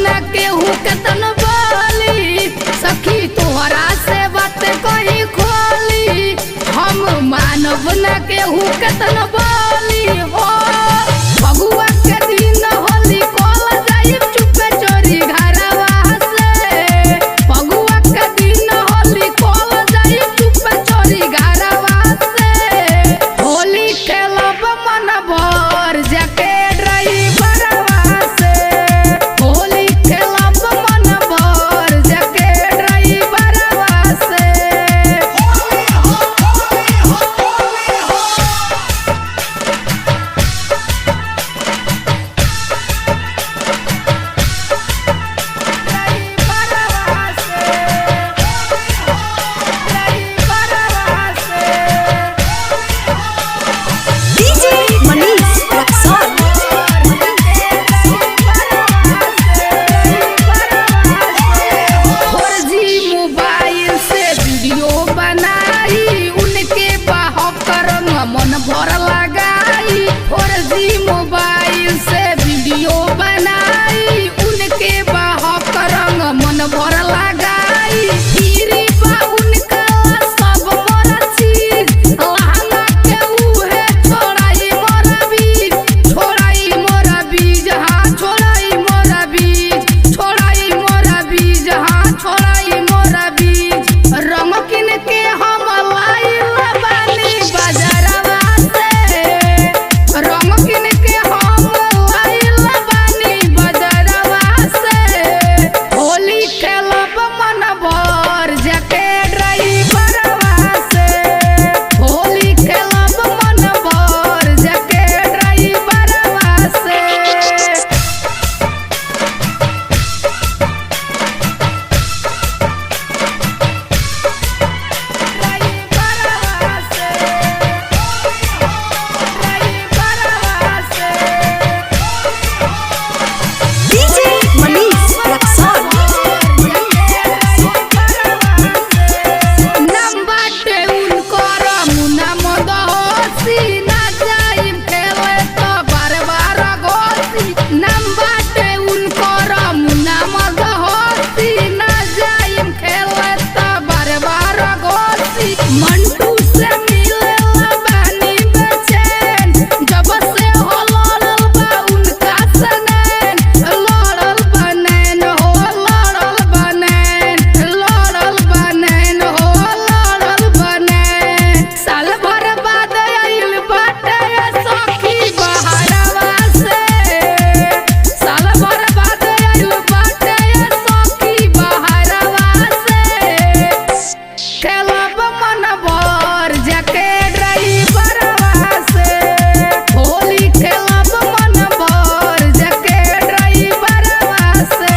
न केहू केतन बोली, सखी तोहरा से बात कहीं खोली। हम मानव न केहू केतन बोली हो। फगुआ के दिन होली कोल जाई चुपे चोरी घरवा से। फगुआ के दिन होली कोल जाई चुपे चोरी घरवा से। होली खेलब मन भर जाके ड्राइवरवा से। होली खेलब मन भर जाके ड्राइवरवा से। मन भर लगाई 4G मोबाइल से वीडियो बनाई, उनके बाहक रंग मन भर लगाई। हीरी बा उनका सब मोरा चीज, लहंगा के उहे छोड़ाई मोरा बीज। छोड़ाई मोरा बीज, हाँ छोड़ाई मोरा बीज। छोड़ाई मोरा बीज, हाँ छोड़ाई मोरा बीज। रंग किन के हम लाइल बानी बाजारवा से। रंग किन के हम लाइल बानी बाजारवा से। होली खेलब मन भर जाके ड्राइवरवा से। होली खेलब मन भर जाके ड्राइवरवा से। मंटू से मिलेला बानी बेचैन, जब से हो लड़ल बा उनका सनैन। लड़ल बनैन हो लड़ल बनैन, लड़ल बनैन हो लड़ल बनैन। साल भर बाद आइल बाटे सखी बहरवा से। साल भर बाद आइल बाटे सखी बहरवा से। खेलब मन भर जाके ड्राइवरवा से। होली खेलब मन भर जाके ड्राइवरवा से।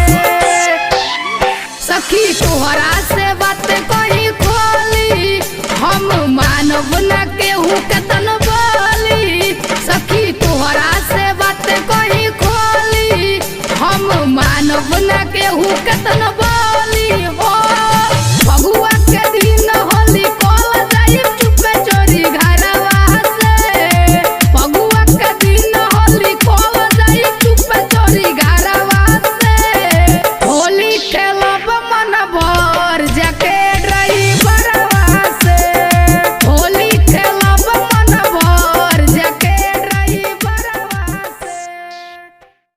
सखी तोहरा से बात कहीं खोली, हम मानव न केहू केतन बोली। सखी तोहरा से बात कहीं खोली, हम मानव न केहू केतन बोली।